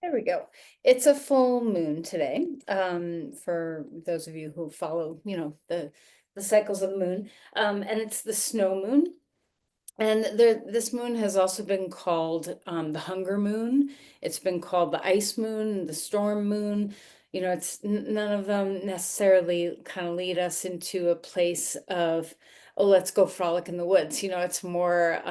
There we go. It's a full moon today. For those of you who follow, the cycles of the moon. And it's the snow moon. And this moon has also been called the hunger moon. It's been called the ice moon, the storm moon. It's none of them necessarily kind of lead us into a place of, oh, let's go frolic in the woods. It's more,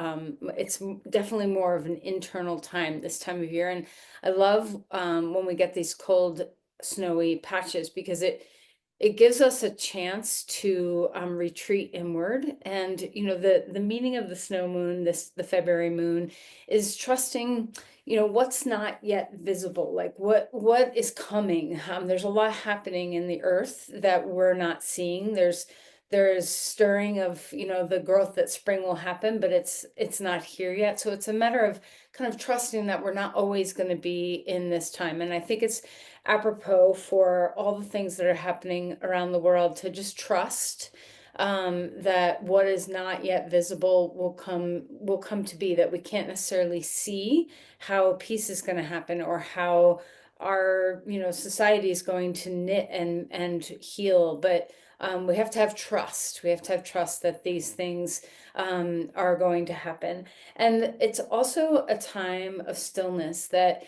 definitely more of an internal time this time of year. And I love when we get these cold, snowy patches because it gives us a chance to retreat inward. And the meaning of the snow moon, the February moon, is trusting what's not yet visible, like what is coming. There's a lot happening in the earth that we're not seeing. There's stirring of the growth that spring will happen, but it's not here yet. So it's a matter of kind of trusting that we're not always going to be in this time. And I think it's apropos for all the things that are happening around the world to just trust that what is not yet visible will come to be, that we can't necessarily see how peace is going to happen or how our society is going to knit and heal, but we have to have trust. We have to have trust that these things are going to happen. And it's also a time of stillness that,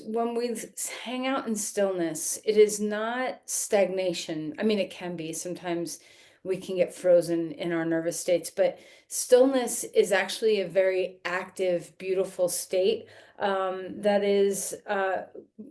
when we hang out in stillness, it is not stagnation. I mean, it can be. Sometimes we can get frozen in our nervous states, but stillness is actually a very active, beautiful state that is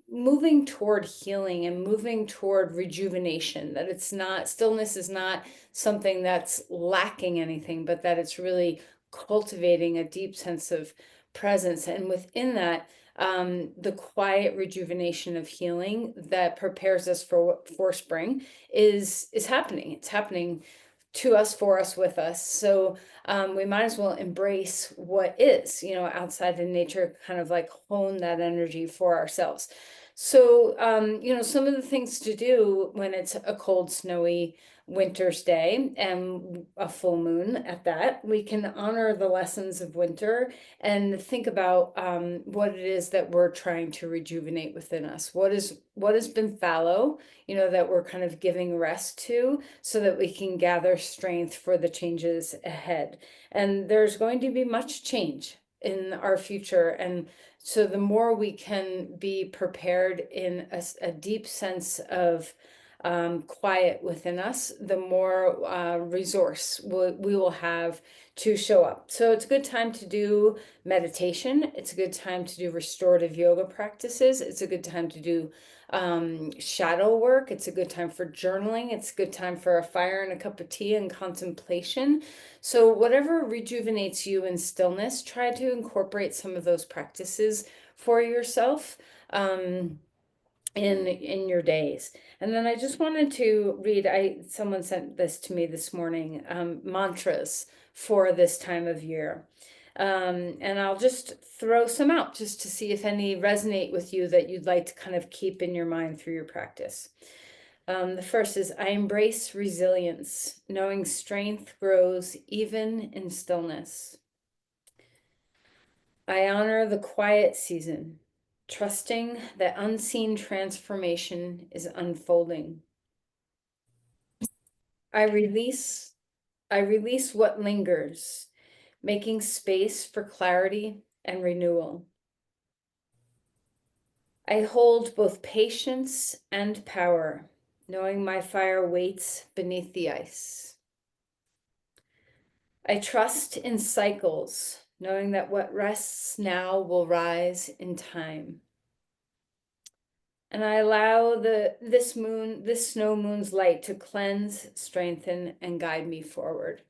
moving toward healing and moving toward rejuvenation. That it's not, stillness is not something that's lacking anything, but that it's really cultivating a deep sense of presence. And within that, the quiet rejuvenation of healing that prepares us for spring is happening. It's happening to us, for us, with us. So we might as well embrace what is, outside in nature, kind of like hone that energy for ourselves. So, some of the things to do when it's a cold, snowy winter's day and a full moon at that, we can honor the lessons of winter and think about what it is that we're trying to rejuvenate within us. What has been fallow, that we're kind of giving rest to, so that we can gather strength for the changes ahead. And there's going to be much change in our future, and so the more we can be prepared in a deep sense of quiet within us, the more resource we will have to show up. So it's a good time to do meditation. It's a good time to do restorative yoga practices. It's a good time to do shadow work. It's a good time for journaling. It's a good time for a fire and a cup of tea and contemplation. So whatever rejuvenates you in stillness, try to incorporate some of those practices for yourself in your days. And then I just wanted to read, someone sent this to me this morning, mantras for this time of year. And I'll just throw some out just to see if any resonate with you that you'd like to kind of keep in your mind through your practice. The first is, I embrace resilience, knowing strength grows even in stillness. I honor the quiet season, trusting that unseen transformation is unfolding. I release what lingers, making space for clarity and renewal. I hold both patience and power, knowing my fire waits beneath the ice. I trust in cycles, knowing that what rests now will rise in time. And I allow this snow moon's light to cleanse, strengthen, and guide me forward.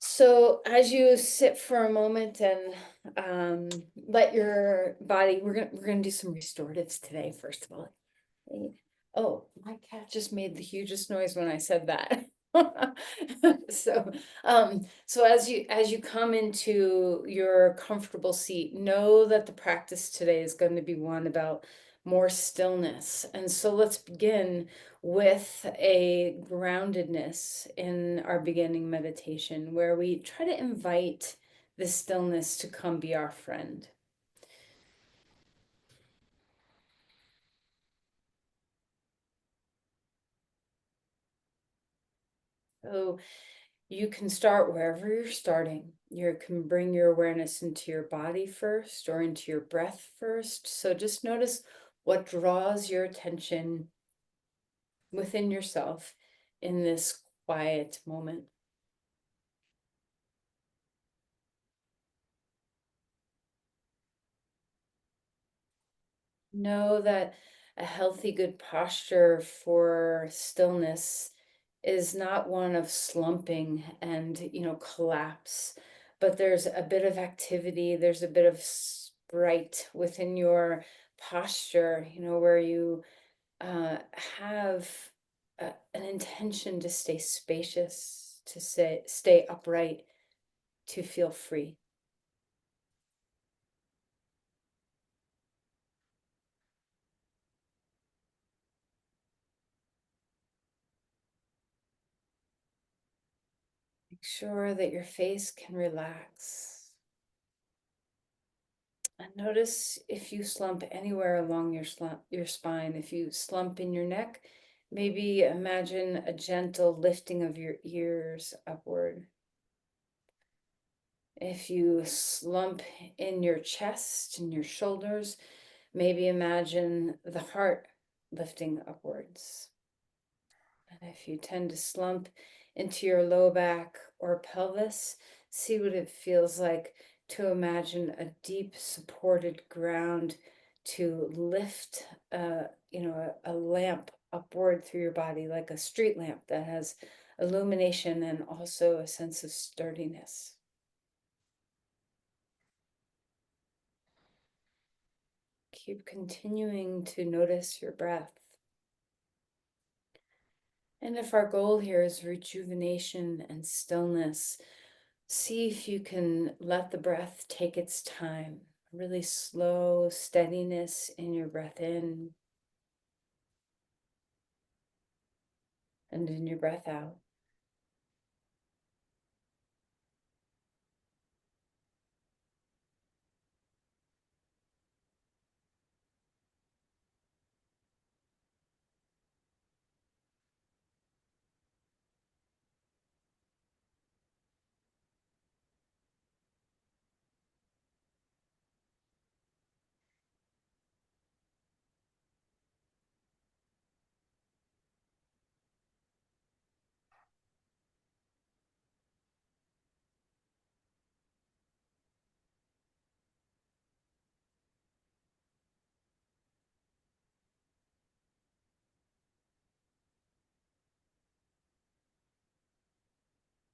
So as you sit for a moment and let your body, we're gonna do some restoratives today, first of all. Oh, my cat just made the hugest noise when I said that. So, so as you come into your comfortable seat, know that the practice today is going to be one about more stillness. And so let's begin with a groundedness in our beginning meditation, where we try to invite the stillness to come be our friend. So you can start wherever you're starting. You can bring your awareness into your body first or into your breath first. So just notice what draws your attention within yourself in this quiet moment. Know that a healthy, good posture for stillness is not one of slumping and, collapse, but there's a bit of activity, there's a bit of sprite within your posture, where you have an intention to stay spacious, to stay upright, to feel free. Make sure that your face can relax. And notice if you slump anywhere along your spine. If you slump in your neck, maybe imagine a gentle lifting of your ears upward. If you slump in your chest and your shoulders, maybe imagine the heart lifting upwards. And if you tend to slump into your low back or pelvis, see what it feels like to imagine a deep supported ground to lift, a lamp upward through your body, like a street lamp that has illumination and also a sense of sturdiness. Keep continuing to notice your breath. And if our goal here is rejuvenation and stillness, see if you can let the breath take its time. Really slow steadiness in your breath in and in your breath out.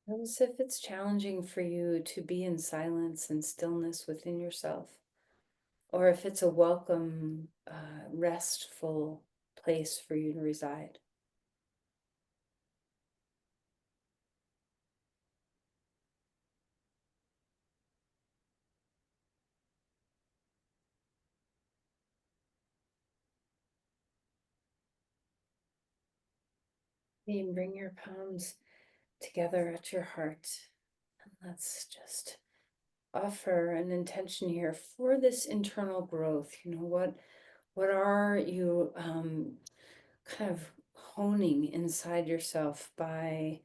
Notice if it's challenging for you to be in silence and stillness within yourself, or if it's a welcome, restful place for you to reside. You can bring your palms together at your heart. And let's just offer an intention here for this internal growth. What are you kind of honing inside yourself by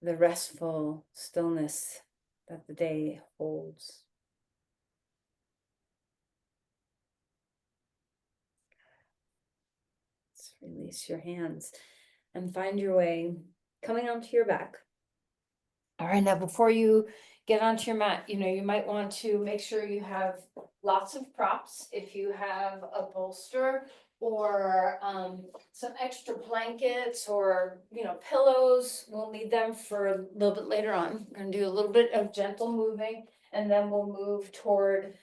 the restful stillness that the day holds? Let's release your hands and find your way coming onto your back. All right, now before you get onto your mat, you might want to make sure you have lots of props. If you have a bolster or some extra blankets or, pillows, we'll need them for a little bit later on. We're gonna do a little bit of gentle moving and then we'll move toward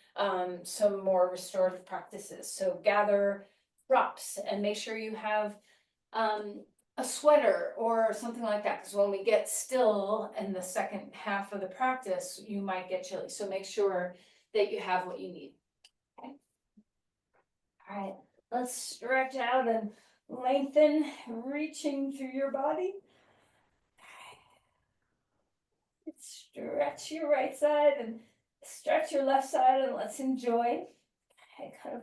some more restorative practices. So gather props and make sure you have um, a sweater or something like that, because when we get still in the second half of the practice, you might get chilly. So make sure that you have what you need. Okay. All right, let's stretch out and lengthen, reaching through your body. Stretch your right side and stretch your left side, and let's enjoy. Okay, kind of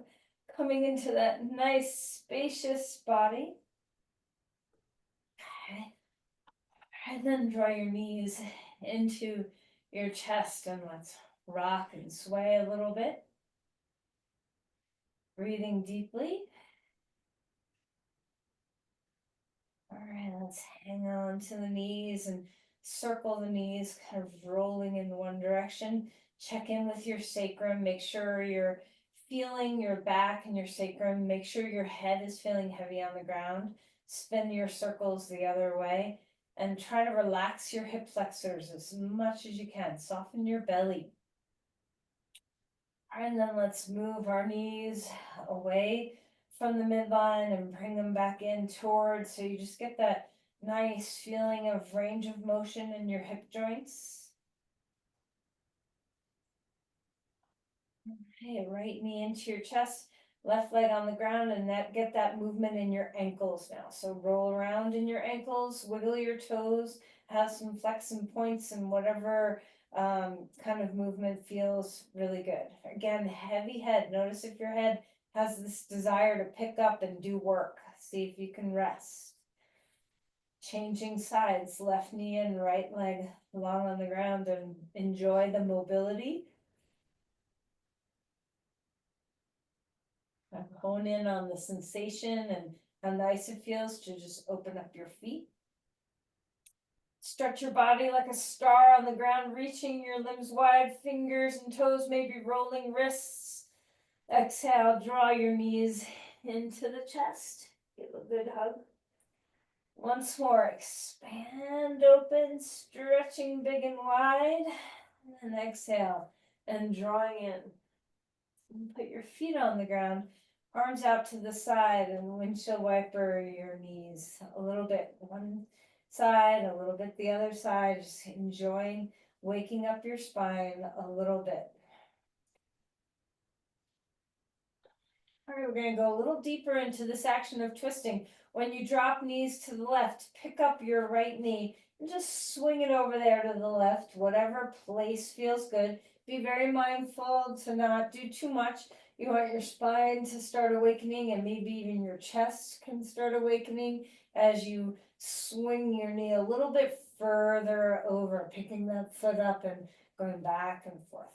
coming into that nice spacious body. Okay. And then draw your knees into your chest and let's rock and sway a little bit. Breathing deeply. All right, let's hang on to the knees and circle the knees, kind of rolling in one direction. Check in with your sacrum. Make sure you're feeling your back and your sacrum. Make sure your head is feeling heavy on the ground. Spin your circles the other way and try to relax your hip flexors as much as you can. Soften your belly. All right, and then let's move our knees away from the midline and bring them back in towards, so you just get that nice feeling of range of motion in your hip joints. Okay, right knee into your chest, left leg on the ground, and get that movement in your ankles now. So roll around in your ankles, wiggle your toes, have some flex and points and whatever kind of movement feels really good. Again, heavy head. Notice if your head has this desire to pick up and do work. See if you can rest. Changing sides, left knee and right leg long on the ground, and enjoy the mobility. Hone in on the sensation and how nice it feels to just open up your feet. Stretch your body like a star on the ground, reaching your limbs wide, fingers and toes, maybe rolling wrists. Exhale, draw your knees into the chest. Give a good hug. Once more, expand open, stretching big and wide. And exhale, and drawing in. And put your feet on the ground, arms out to the side, and windshield wiper your knees a little bit one side, a little bit the other side, just enjoying waking up your spine a little bit. All right, we're going to go a little deeper into this action of twisting. When you drop knees to the left, pick up your right knee and just swing it over there to the left, whatever place feels good. Be very mindful to not do too much. You want your spine to start awakening, and maybe even your chest can start awakening as you swing your knee a little bit further over, picking that foot up and going back and forth.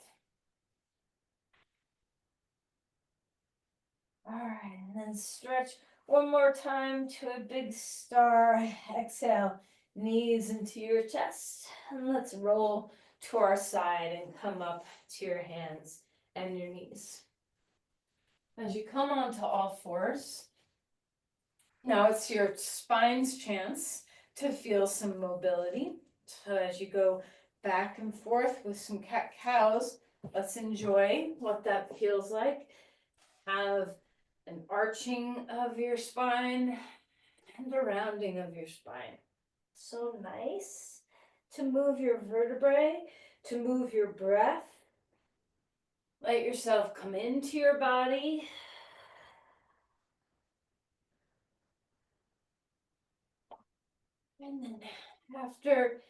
All right, and then stretch one more time to a big star. Exhale, knees into your chest. And let's roll to our side and come up to your hands and your knees. As you come onto all fours, now it's your spine's chance to feel some mobility. So as you go back and forth with some cat-cows, let's enjoy what that feels like. Have an arching of your spine and a rounding of your spine. So nice to move your vertebrae, to move your breath. Let yourself come into your body. And then after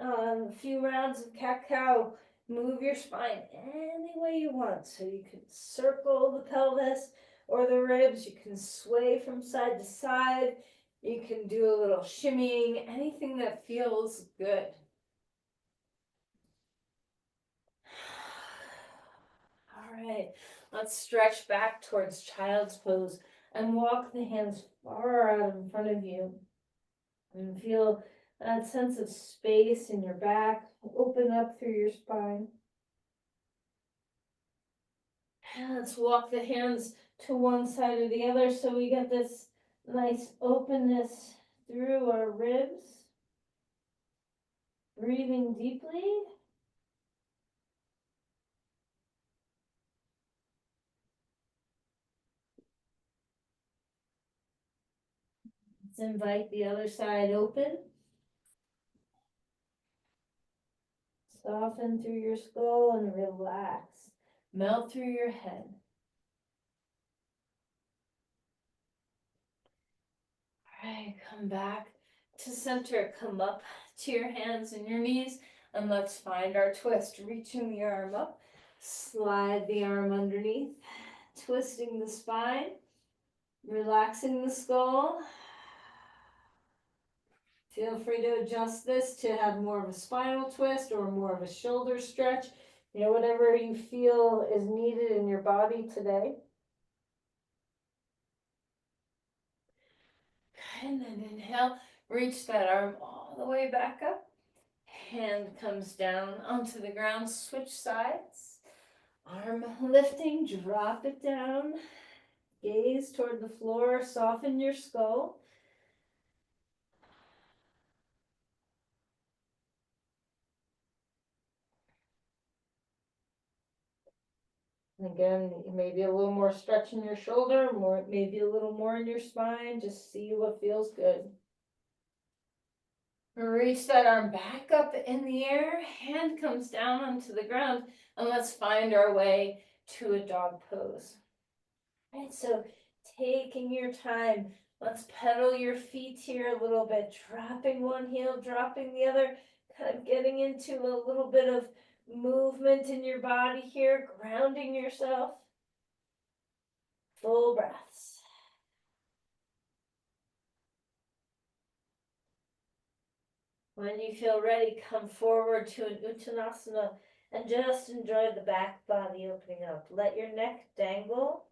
a few rounds of cat-cow, move your spine any way you want. So you can circle the pelvis or the ribs. You can sway from side to side. You can do a little shimmying, anything that feels good. All right, let's stretch back towards child's pose and walk the hands far out in front of you. And feel that sense of space in your back, open up through your spine. And let's walk the hands to one side or the other so we get this nice openness through our ribs. Breathing deeply. Let's invite the other side open. Soften through your skull and relax. Melt through your head. All right, come back to center. Come up to your hands and your knees, and let's find our twist. Reaching the arm up, slide the arm underneath, twisting the spine, relaxing the skull. Feel free to adjust this to have more of a spinal twist or more of a shoulder stretch. You know, whatever you feel is needed in your body today. And then inhale, reach that arm all the way back up. Hand comes down onto the ground, switch sides. Arm lifting, drop it down. Gaze toward the floor, soften your skull. And again, maybe a little more stretch in your shoulder, maybe a little more in your spine. Just see what feels good. Reach that arm back up in the air, hand comes down onto the ground, and let's find our way to a dog pose. All right, so taking your time, let's pedal your feet here a little bit, dropping one heel, dropping the other, kind of getting into a little bit of movement in your body here, grounding yourself. Full breaths. When you feel ready, come forward to an Uttanasana and just enjoy the back body opening up. Let your neck dangle.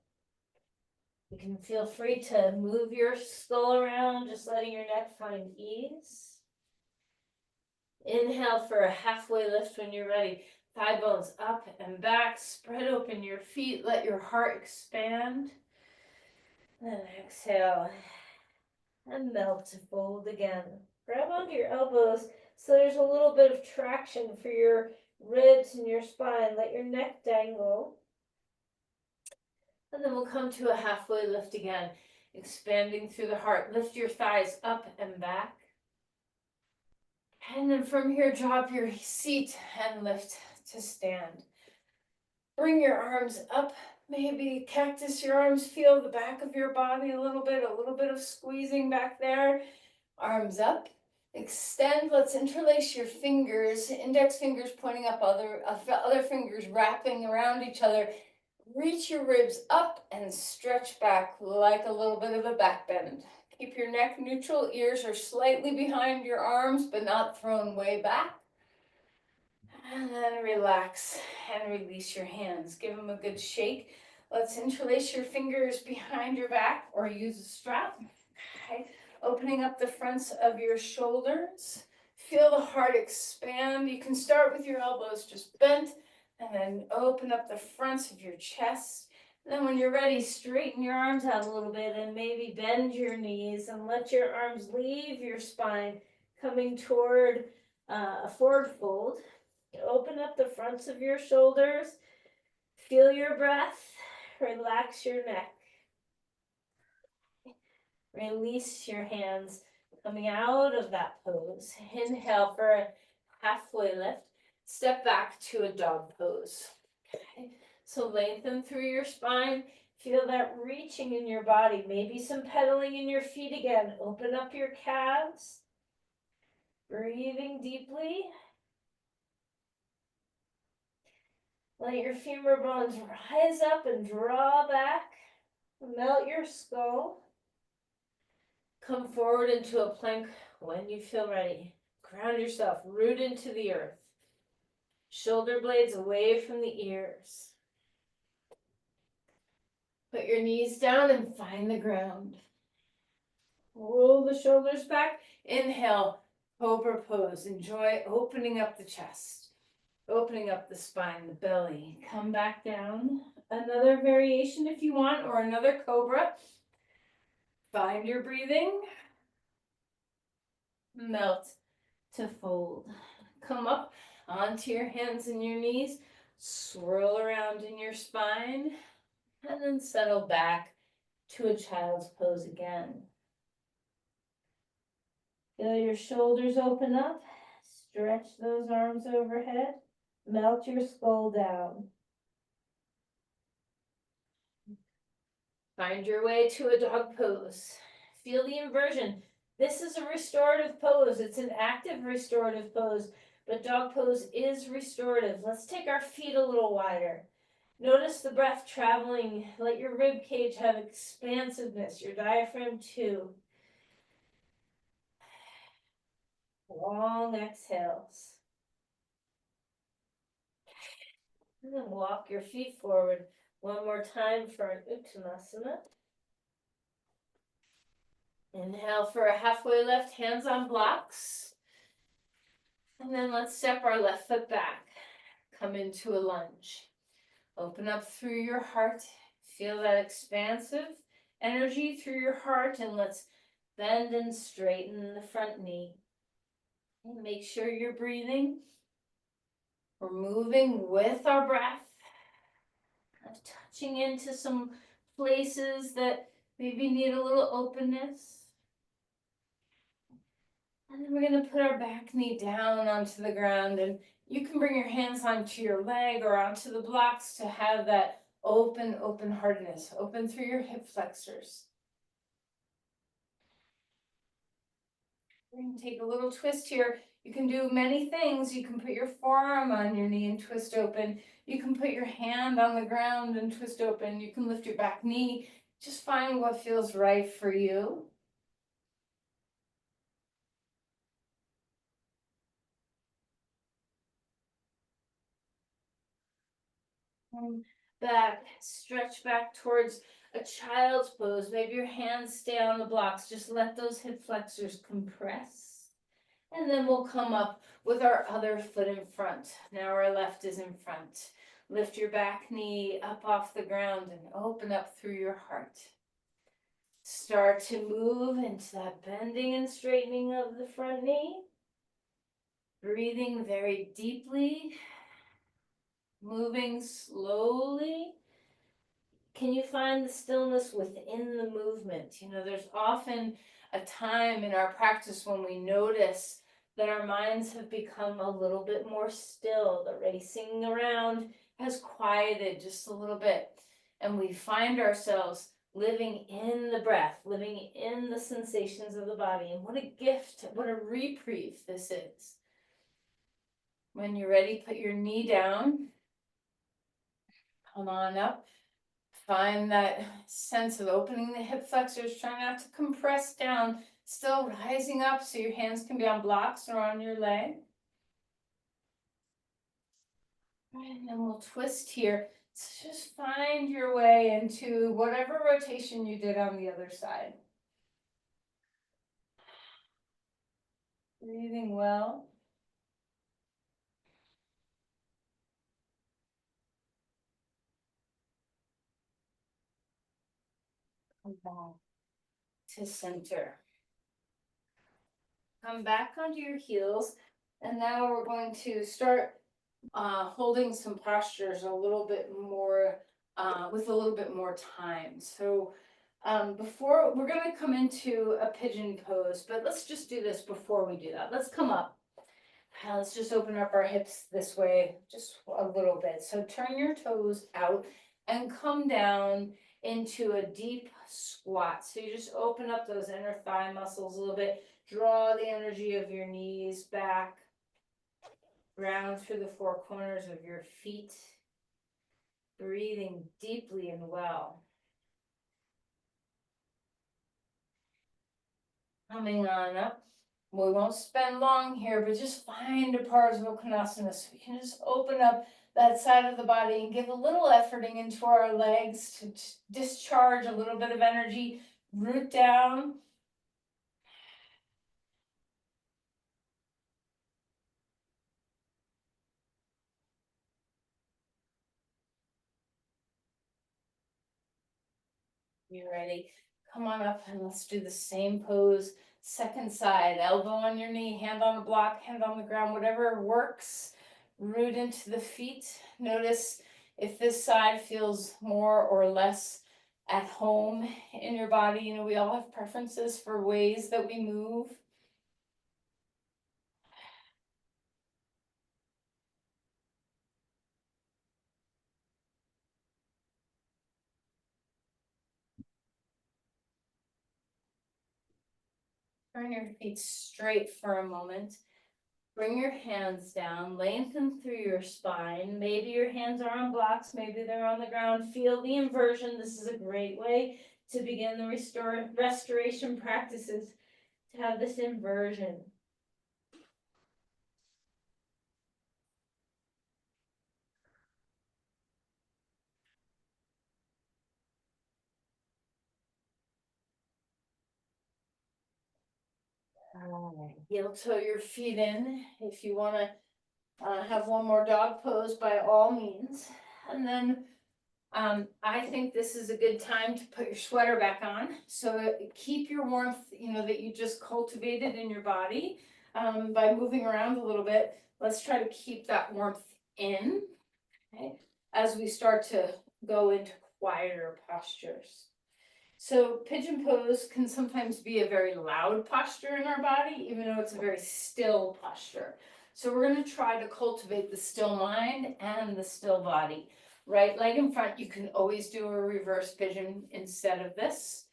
You can feel free to move your skull around, just letting your neck find ease. Inhale for a halfway lift when you're ready. Thigh bones up and back. Spread open your feet. Let your heart expand. Then exhale and melt to fold again. Grab onto your elbows so there's a little bit of traction for your ribs and your spine. Let your neck dangle. And then we'll come to a halfway lift again, expanding through the heart. Lift your thighs up and back. And then from here, drop your seat and lift to stand. Bring your arms up, maybe cactus your arms, feel the back of your body a little bit of squeezing back there. Arms up, extend, let's interlace your fingers, index fingers pointing up, other fingers wrapping around each other. Reach your ribs up and stretch back like a little bit of a back bend. Keep your neck neutral, ears are slightly behind your arms, but not thrown way back. And then relax and release your hands. Give them a good shake. Let's interlace your fingers behind your back or use a strap. Okay. Opening up the fronts of your shoulders. Feel the heart expand. You can start with your elbows just bent and then open up the fronts of your chest. And then when you're ready, straighten your arms out a little bit and maybe bend your knees and let your arms leave your spine, coming toward a forward fold. Open up the fronts of your shoulders. Feel your breath. Relax your neck. Release your hands coming out of that pose. Inhale for a halfway lift. Step back to a dog pose. Okay. So lengthen through your spine. Feel that reaching in your body. Maybe some pedaling in your feet again. Open up your calves. Breathing deeply. Let your femur bones rise up and draw back. Melt your skull. Come forward into a plank when you feel ready. Ground yourself, root into the earth. Shoulder blades away from the ears. Put your knees down and find the ground. Roll the shoulders back. Inhale, cobra pose. Enjoy opening up the chest, opening up the spine, the belly. Come back down. Another variation if you want, or another cobra. Find your breathing. Melt to fold. Come up onto your hands and your knees. Swirl around in your spine. And then settle back to a child's pose again. Feel your shoulders open up. Stretch those arms overhead. Melt your skull down. Find your way to a dog pose. Feel the inversion. This is a restorative pose. It's an active restorative pose, but dog pose is restorative. Let's take our feet a little wider. Notice the breath traveling. Let your rib cage have expansiveness, your diaphragm too. Long exhales. And then walk your feet forward one more time for an Uttanasana. Inhale for a halfway lift, hands on blocks. And then let's step our left foot back. Come into a lunge. Open up through your heart. Feel that expansive energy through your heart, and let's bend and straighten the front knee. And make sure you're breathing. We're moving with our breath. Touching into some places that maybe need a little openness. And then we're going to put our back knee down onto the ground, and you can bring your hands onto your leg or onto the blocks to have that open heartedness, open through your hip flexors. We're going to take a little twist here. You can do many things. You can put your forearm on your knee and twist open. You can put your hand on the ground and twist open. You can lift your back knee. Just find what feels right for you. Back, stretch back towards a child's pose. Maybe your hands stay on the blocks. Just let those hip flexors compress. And then we'll come up with our other foot in front. Now our left is in front. Lift your back knee up off the ground and open up through your heart. Start to move into that bending and straightening of the front knee. Breathing very deeply. Moving slowly. Can you find the stillness within the movement? You know, there's often a time in our practice when we notice that our minds have become a little bit more still. The racing around has quieted just a little bit. And we find ourselves living in the breath, living in the sensations of the body. And what a gift, what a reprieve this is. When you're ready, put your knee down. Come on up. Find that sense of opening the hip flexors, try not to compress down, still rising up so your hands can be on blocks or on your leg. And then we'll twist here. So just find your way into whatever rotation you did on the other side. Breathing well. Come back to center. Come back onto your heels. And now we're going to start holding some postures a little bit more, with a little bit more time. So before, we're going to come into a pigeon pose, but let's just do this before we do that. Let's come up. Let's just open up our hips this way, just a little bit. So turn your toes out and come down into a deep squat. So you just open up those inner thigh muscles a little bit, draw the energy of your knees back, ground through the four corners of your feet, breathing deeply and well. Coming on up. We won't spend long here, but just find a Parsvakonasana so we can just open up that side of the body and give a little efforting into our legs to discharge a little bit of energy, root down. You ready? Come on up and let's do the same pose. Second side, elbow on your knee, hand on the block, hand on the ground, whatever works. Root into the feet. Notice if this side feels more or less at home in your body. You know, we all have preferences for ways that we move. Turn your feet straight for a moment. Bring your hands down, lengthen through your spine. Maybe your hands are on blocks, maybe they're on the ground. Feel the inversion. This is a great way to begin the restoration practices, to have this inversion. Alright, heel toe your feet in. If you wanna have one more dog pose, by all means. And then I think this is a good time to put your sweater back on. So keep your warmth, that you just cultivated in your body by moving around a little bit. Let's try to keep that warmth in, okay, as we start to go into quieter postures. So pigeon pose can sometimes be a very loud posture in our body, even though it's a very still posture. So we're going to try to cultivate the still mind and the still body. Right leg in front, you can always do a reverse pigeon instead of this.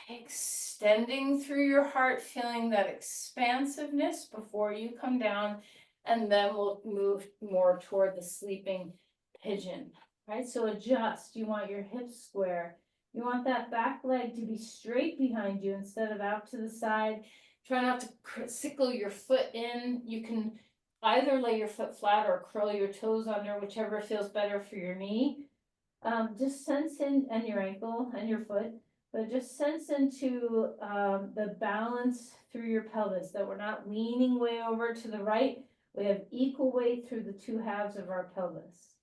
Extending through your heart, feeling that expansiveness before you come down, and then we'll move more toward the sleeping pigeon. Right, so adjust. You want your hips square. You want that back leg to be straight behind you instead of out to the side. Try not to sickle your foot in. You can either lay your foot flat or curl your toes under, whichever feels better for your knee. Just sense in, and your ankle and your foot, but just sense into the balance through your pelvis, that we're not leaning way over to the right. We have equal weight through the two halves of our pelvis.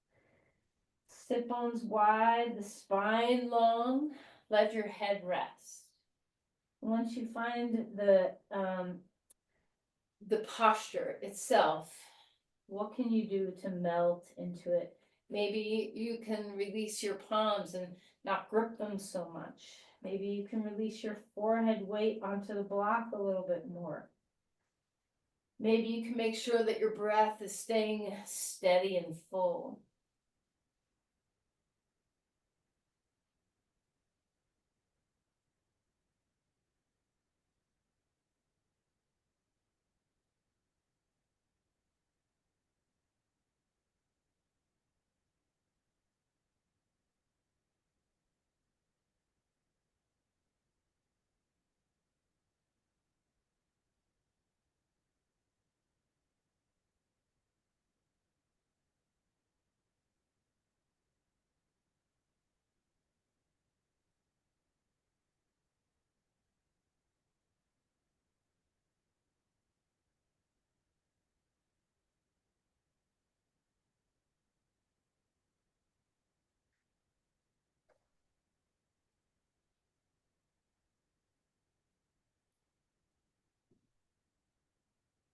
Sit bones wide, the spine long, let your head rest. Once you find the posture itself, what can you do to melt into it? Maybe you can release your palms and not grip them so much. Maybe you can release your forehead weight onto the block a little bit more. Maybe you can make sure that your breath is staying steady and full.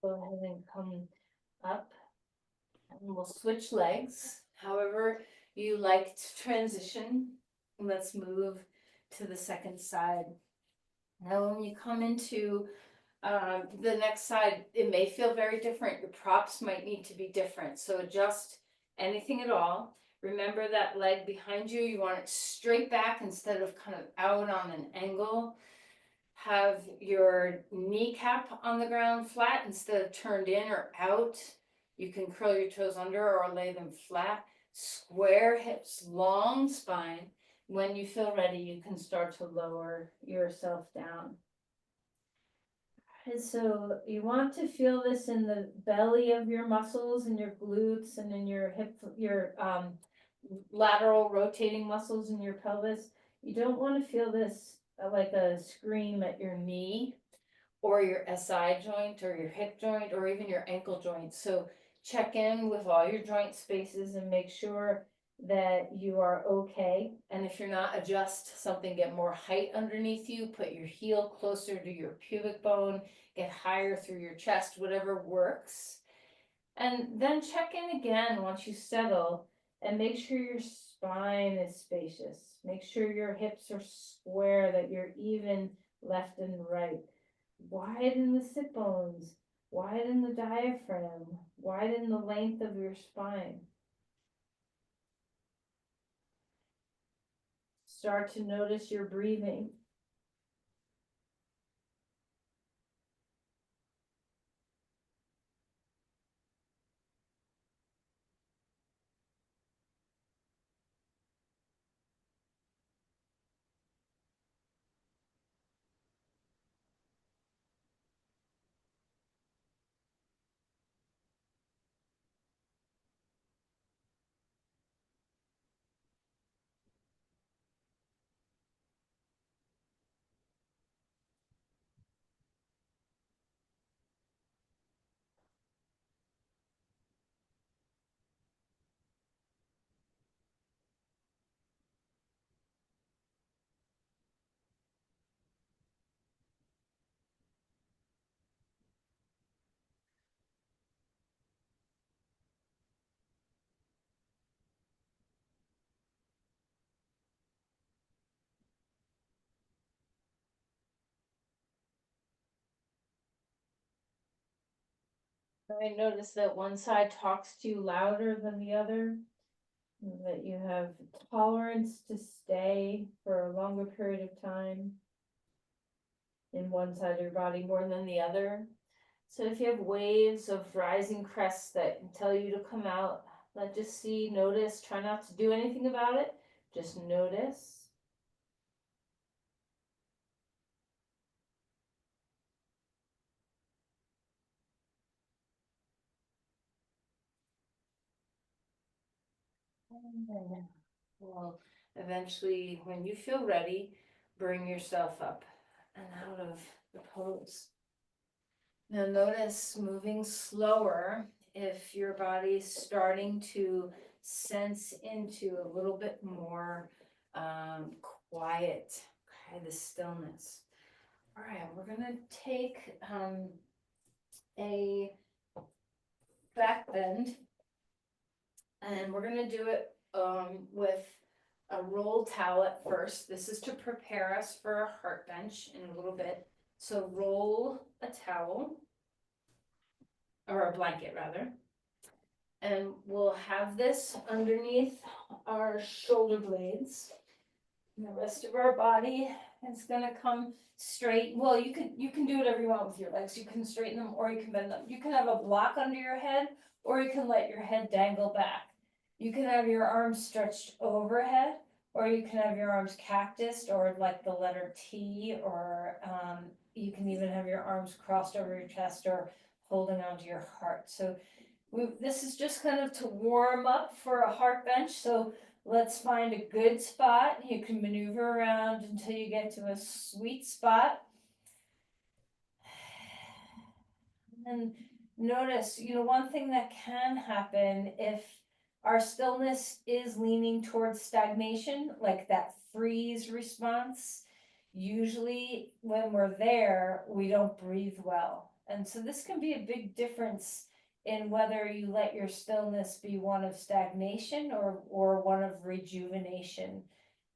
Go ahead and come up, and we'll switch legs. However you like to transition, let's move to the second side. Now when you come into the next side, it may feel very different. Your props might need to be different. So adjust anything at all. Remember that leg behind you, you want it straight back instead of kind of out on an angle. Have your kneecap on the ground flat instead of turned in or out. You can curl your toes under or lay them flat. Square hips, long spine. When you feel ready, you can start to lower yourself down. And so you want to feel this in the belly of your muscles and your glutes and in your hip, your lateral rotating muscles in your pelvis. You don't want to feel this like a scream at your knee or your SI joint or your hip joint or even your ankle joint. So check in with all your joint spaces and make sure that you are okay. And if you're not, adjust something, get more height underneath you, put your heel closer to your pubic bone, get higher through your chest, whatever works. And then check in again once you settle and make sure your spine is spacious. Make sure your hips are square, that you're even left and right. Widen the sit bones, widen the diaphragm, widen the length of your spine. Start to notice your breathing. I notice that one side talks to you louder than the other, that you have tolerance to stay for a longer period of time in one side of your body more than the other. So if you have waves of rising crests that tell you to come out, just see, notice, try not to do anything about it, just notice. And then, well, eventually, when you feel ready, bring yourself up and out of the pose. Now notice moving slower if your body's starting to sense into a little bit more quiet, okay, the stillness. All right, we're gonna take a back bend and we're gonna do it with a roll towel at first. This is to prepare us for a heart bench in a little bit. So roll a towel, or a blanket rather. And we'll have this underneath our shoulder blades. And the rest of our body is gonna come straight. Well, you can do whatever you want with your legs. You can straighten them or you can bend them. You can have a block under your head or you can let your head dangle back. You can have your arms stretched overhead or you can have your arms cactused or like the letter T, or you can even have your arms crossed over your chest or holding onto your heart. So this is just kind of to warm up for a heart bench. So let's find a good spot. You can maneuver around until you get to a sweet spot. And notice, one thing that can happen if our stillness is leaning towards stagnation, like that freeze response, usually when we're there, we don't breathe well. And so this can be a big difference in whether you let your stillness be one of stagnation or one of rejuvenation.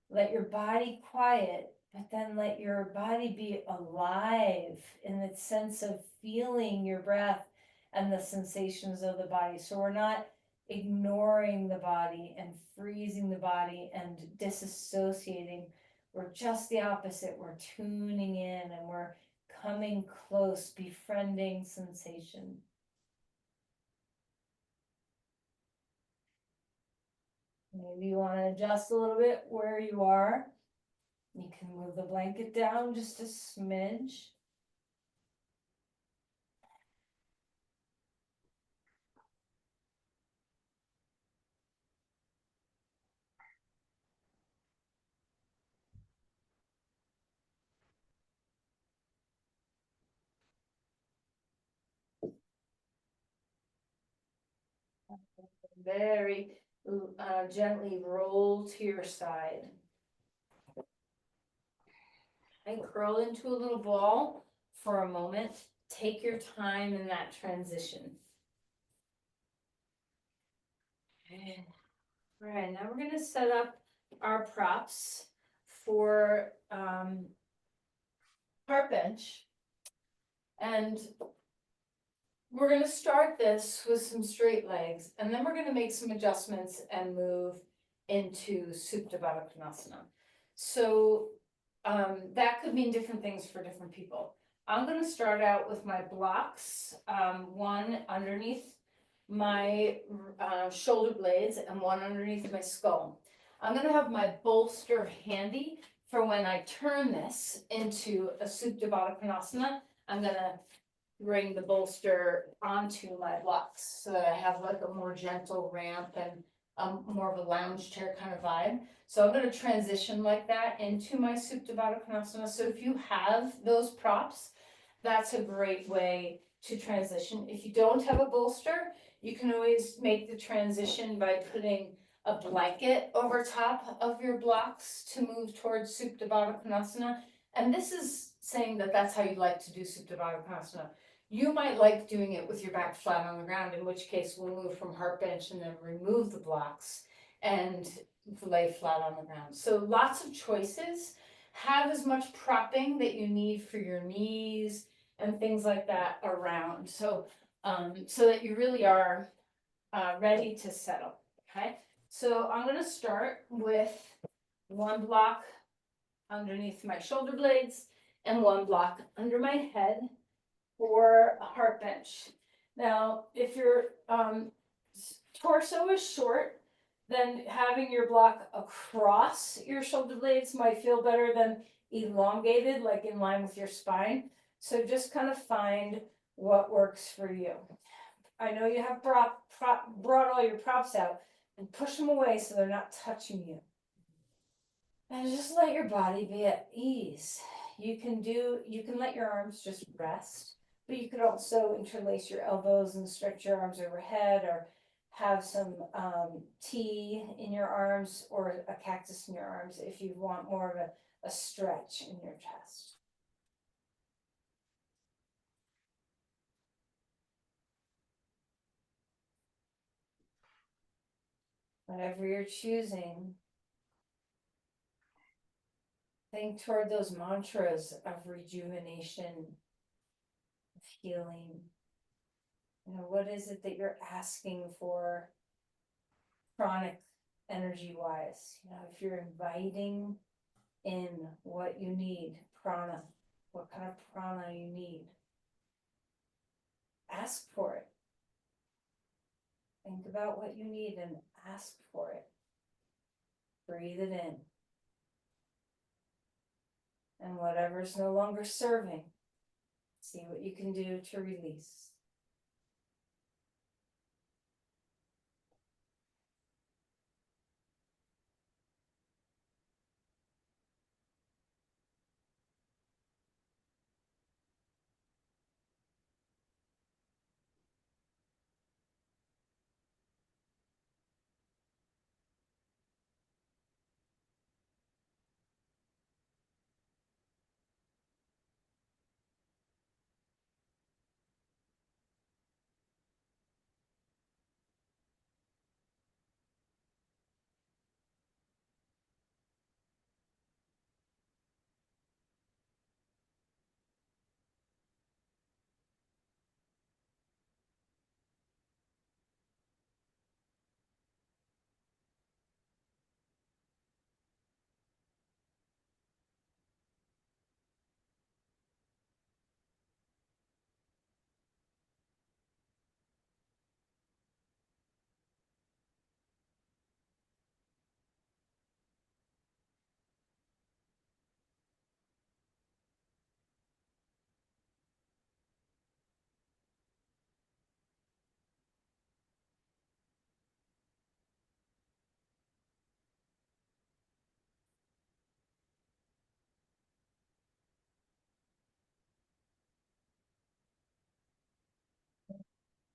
Let your body quiet, but then let your body be alive in the sense of feeling your breath and the sensations of the body. So we're not ignoring the body and freezing the body and disassociating. We're just the opposite. We're tuning in and we're coming close, befriending sensation. Maybe you want to adjust a little bit where you are. You can move the blanket down just a smidge. Very gently roll to your side. And curl into a little ball for a moment. Take your time in that transition. Okay. All right, now we're going to set up our props for heart bench. And we're going to start this with some straight legs, and then we're going to make some adjustments and move into Supta Baddha Konasana. So that could mean different things for different people. I'm going to start out with my blocks, one underneath my shoulder blades and one underneath my skull. I'm going to have my bolster handy for when I turn this into a Supta Baddha Konasana. I'm going to bring the bolster onto my blocks so that I have like a more gentle ramp and more of a lounge chair kind of vibe. So I'm going to transition like that into my Supta Baddha Konasana. So if you have those props, that's a great way to transition. If you don't have a bolster, you can always make the transition by putting a blanket over top of your blocks to move towards Supta Baddha Konasana. And this is saying that that's how you like to do Supta Baddha Konasana. You might like doing it with your back flat on the ground, in which case we'll move from heart bench and then remove the blocks and lay flat on the ground. So lots of choices. Have as much propping that you need for your knees and things like that around. So so that you really are ready to settle. Okay, so I'm going to start with one block underneath my shoulder blades and one block under my head for a heart bench. Now, if your torso is short, then having your block across your shoulder blades might feel better than elongated, like in line with your spine. So just kind of find what works for you. I know you have brought all your props out, and push them away so they're not touching you. And just let your body be at ease. You can let your arms just rest, but you could also interlace your elbows and stretch your arms overhead, or have some tea in your arms or a cactus in your arms if you want more of a stretch in your chest. Whatever you're choosing, think toward those mantras of rejuvenation, of healing. What is it that you're asking for chronic energy wise? If you're inviting in what you need, prana, what kind of prana you need, ask for it. Think about what you need and ask for it. Breathe it in. And whatever's no longer serving, see what you can do to release.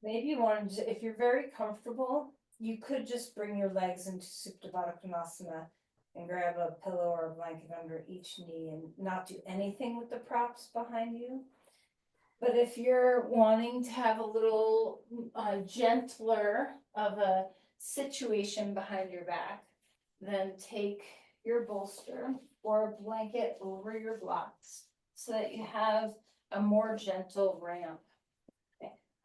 Maybe you want to, if you're very comfortable, you could just bring your legs into Supta Baddha Konasana and grab a pillow or a blanket under each knee and not do anything with the props behind you. But if you're wanting to have a little gentler of a situation behind your back, then take your bolster or a blanket over your blocks so that you have a more gentle ramp.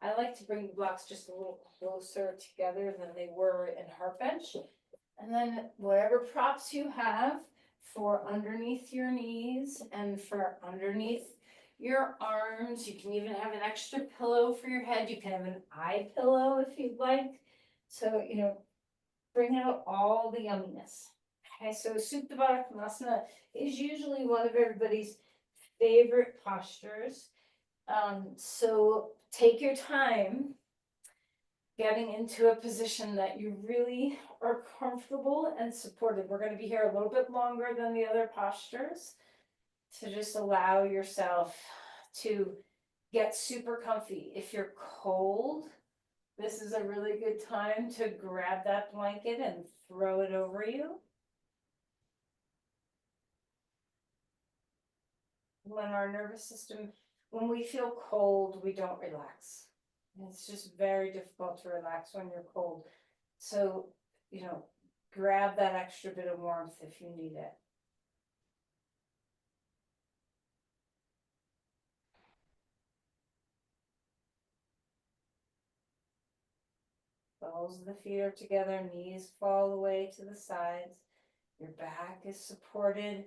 I like to bring the blocks just a little closer together than they were in heart bench. And then whatever props you have for underneath your knees and for underneath your arms, you can even have an extra pillow for your head. You can have an eye pillow if you'd like. So, bring out all the yumminess. Okay, so Supta Baddha Konasana is usually one of everybody's favorite postures. So take your time getting into a position that you really are comfortable and supported. We're going to be here a little bit longer than the other postures to just allow yourself to get super comfy. If you're cold, this is a really good time to grab that blanket and throw it over you. When we feel cold, we don't relax. It's just very difficult to relax when you're cold. So, grab that extra bit of warmth if you need it. Balls of the feet are together, knees fall away to the sides. Your back is supported.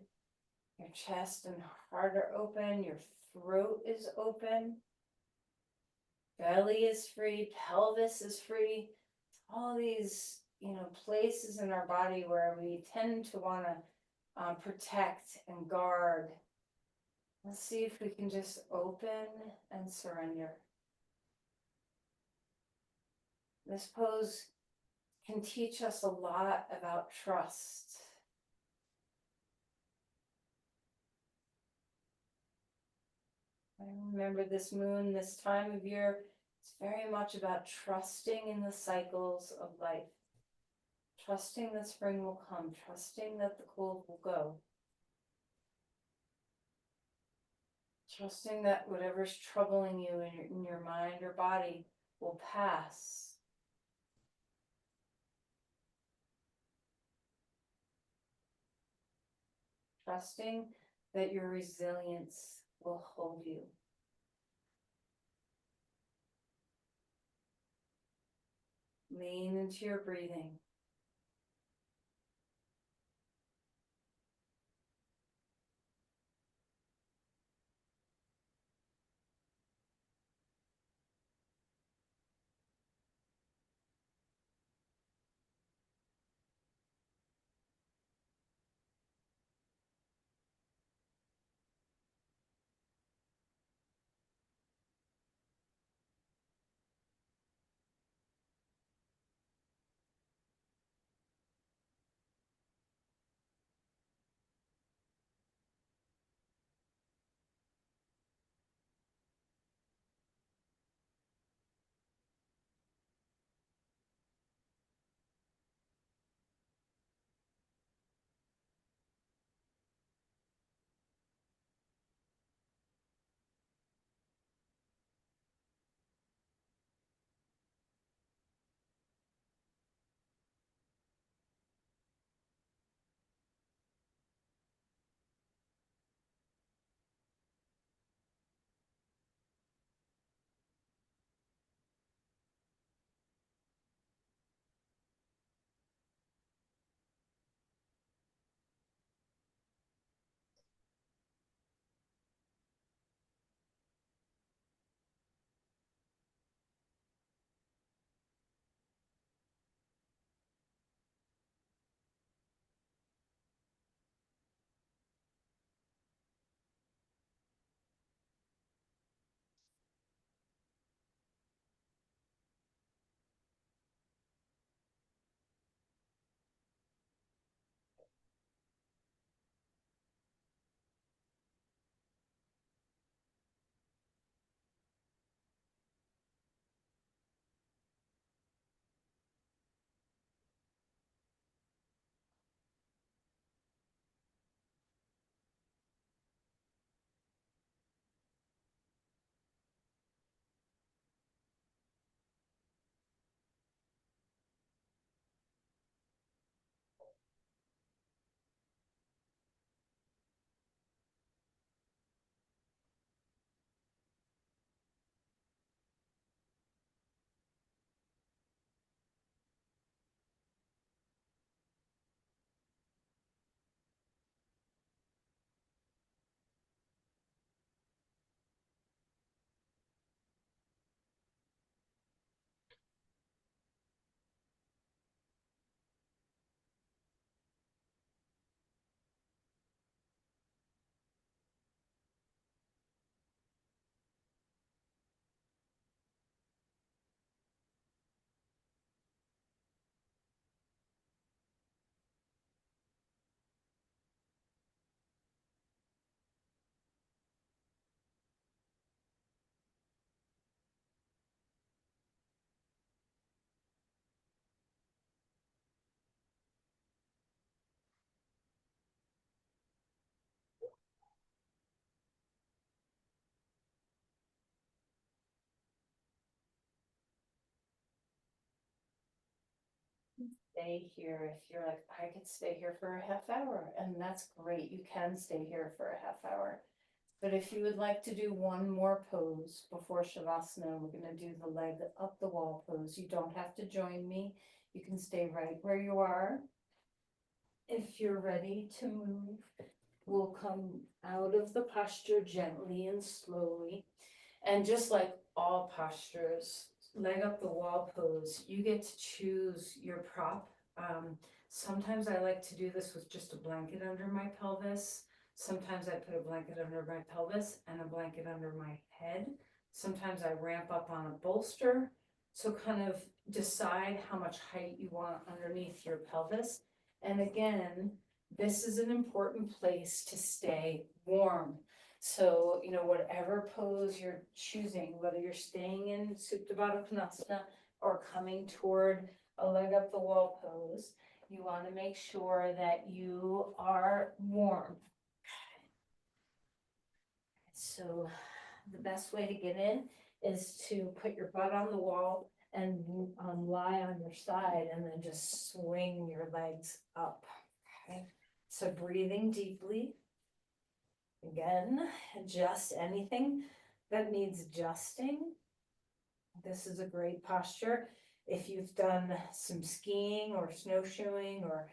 Your chest and heart are open. Your throat is open. Belly is free. Pelvis is free. All these, places in our body where we tend to want to protect and guard. Let's see if we can just open and surrender. This pose can teach us a lot about trust. I remember this moon, this time of year, it's very much about trusting in the cycles of life. Trusting that spring will come, trusting that the cold will go. Trusting that whatever's troubling you in your mind or body will pass. Trusting that your resilience will hold you. Lean into your breathing. Stay here if you're like, I could stay here for a half hour, and that's great. You can stay here for a half hour. But if you would like to do one more pose before Shavasana, we're gonna do the leg up the wall pose. You don't have to join me. You can stay right where you are. If you're ready to move, we'll come out of the posture gently and slowly. And just like all postures, leg up the wall pose, you get to choose your prop. Sometimes I like to do this with just a blanket under my pelvis. Sometimes I put a blanket under my pelvis and a blanket under my head. Sometimes I ramp up on a bolster. So kind of decide how much height you want underneath your pelvis. And again, this is an important place to stay warm. So, whatever pose you're choosing, whether you're staying in Supta Baddha Konasana or coming toward a leg up the wall pose, you want to make sure that you are warm. So the best way to get in is to put your butt on the wall and lie on your side and then just swing your legs up. Okay. So breathing deeply. Again, adjust anything that needs adjusting. This is a great posture. If you've done some skiing or snowshoeing or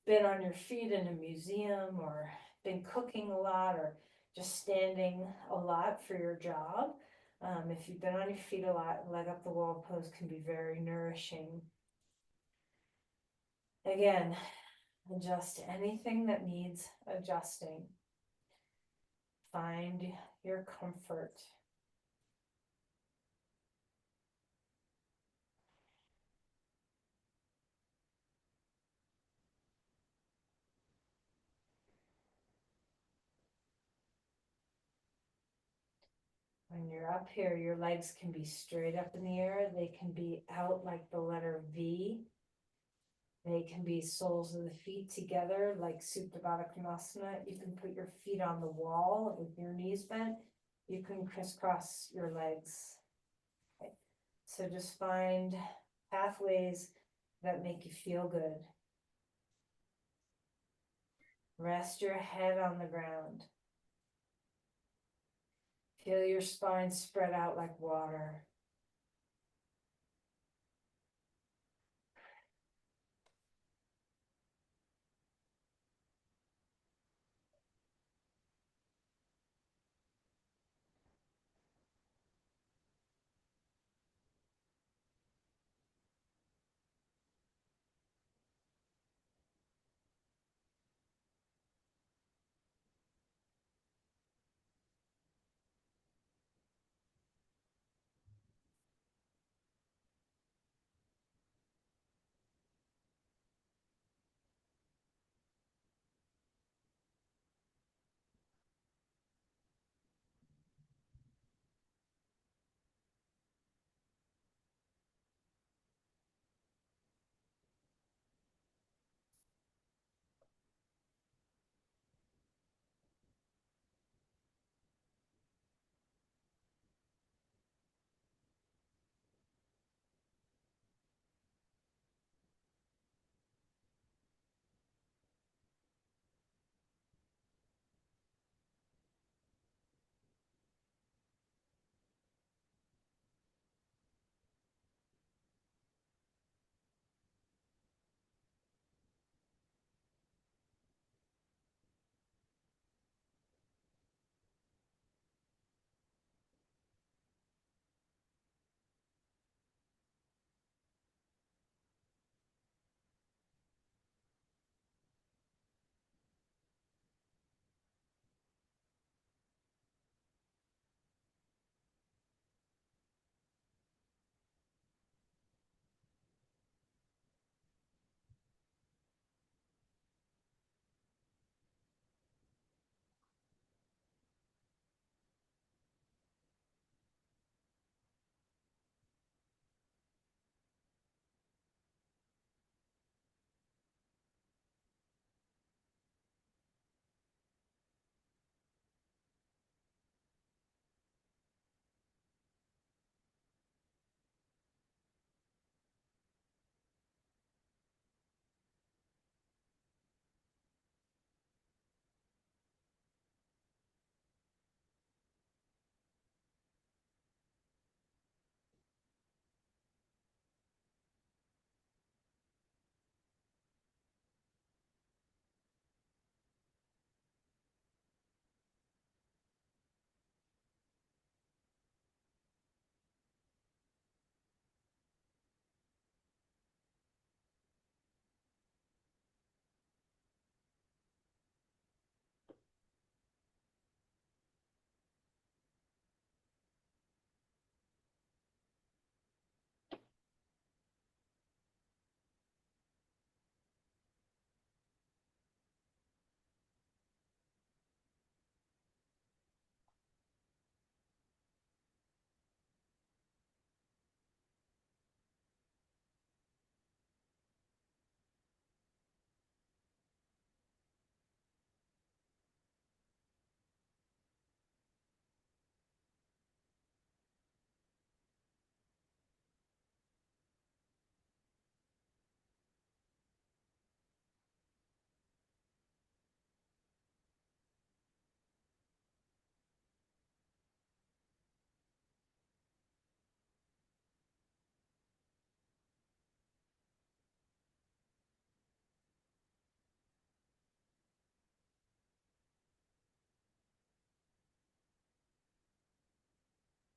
been on your feet in a museum or been cooking a lot or just standing a lot for your job, if you've been on your feet a lot, leg up the wall pose can be very nourishing. Again, adjust anything that needs adjusting. Find your comfort. When you're up here, your legs can be straight up in the air. They can be out like the letter V. They can be soles of the feet together like Supta Baddha Konasana. You can put your feet on the wall with your knees bent. You can crisscross your legs. Okay. So just find pathways that make you feel good. Rest your head on the ground. Feel your spine spread out like water.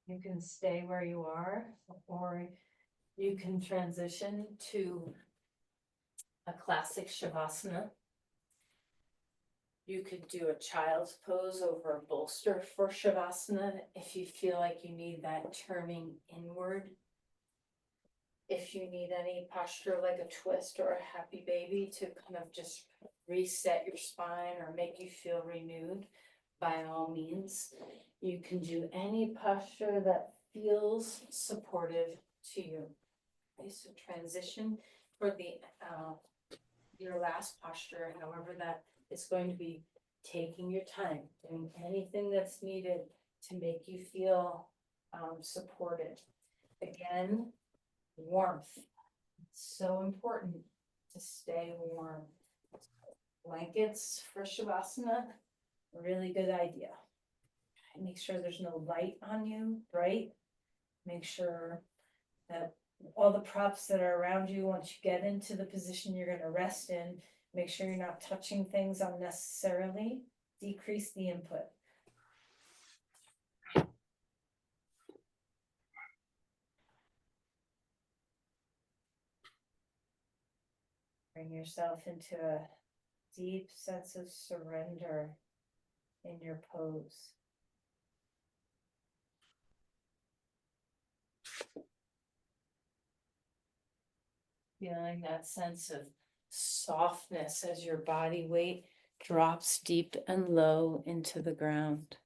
You can stay where you are, or you can transition to a classic Shavasana. You could do a child's pose over a bolster for Shavasana if you feel like you need that turning inward. If you need any posture like a twist or a happy baby to kind of just reset your spine or make you feel renewed, by all means, you can do any posture that feels supportive to you. Okay, so transition for the your last posture, however that is going to be, taking your time, doing anything that's needed to make you feel supported. Again, warmth. It's so important to stay warm. Blankets for Shavasana, really good idea. Make sure there's no light on you, right? Make sure that all the props that are around you, once you get into the position you're gonna rest in, make sure you're not touching things unnecessarily, decrease the input. Bring yourself into a deep sense of surrender in your pose. Feeling that sense of softness as your body weight drops deep and low into the ground.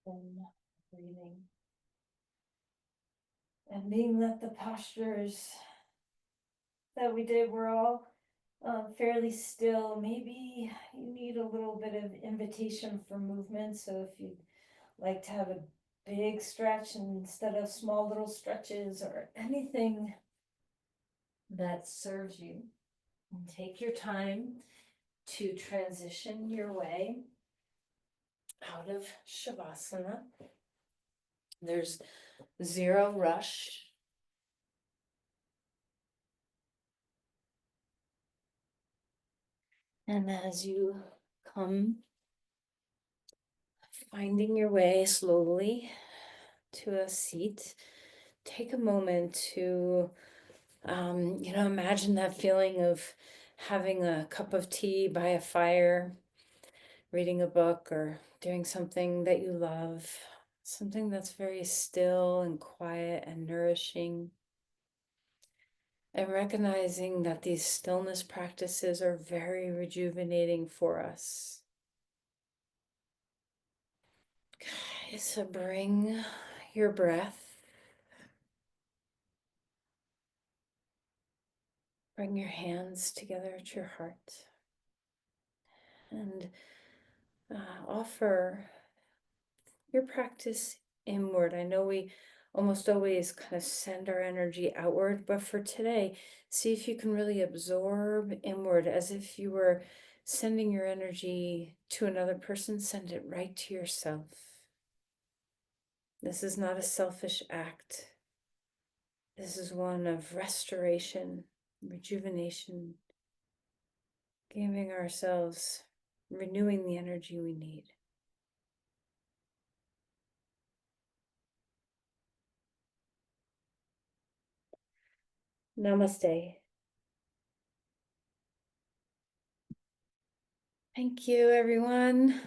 And breathing. And being that the postures that we did were all fairly still, maybe you need a little bit of invitation for movement. So if you'd like to have a big stretch instead of small little stretches or anything that serves you, and take your time to transition your way out of Shavasana. There's zero rush. And as you come finding your way slowly to a seat, take a moment to, imagine that feeling of having a cup of tea by a fire, reading a book, or doing something that you love, something that's very still and quiet and nourishing. And recognizing that these stillness practices are very rejuvenating for us. Okay, so bring your breath, bring your hands together at your heart, and offer your practice inward. I know we almost always kind of send our energy outward, but for today, see if you can really absorb inward as if you were sending your energy to another person. Send it right to yourself. This is not a selfish act. This is one of restoration, rejuvenation, giving ourselves, renewing the energy we need. Namaste. Thank you, everyone.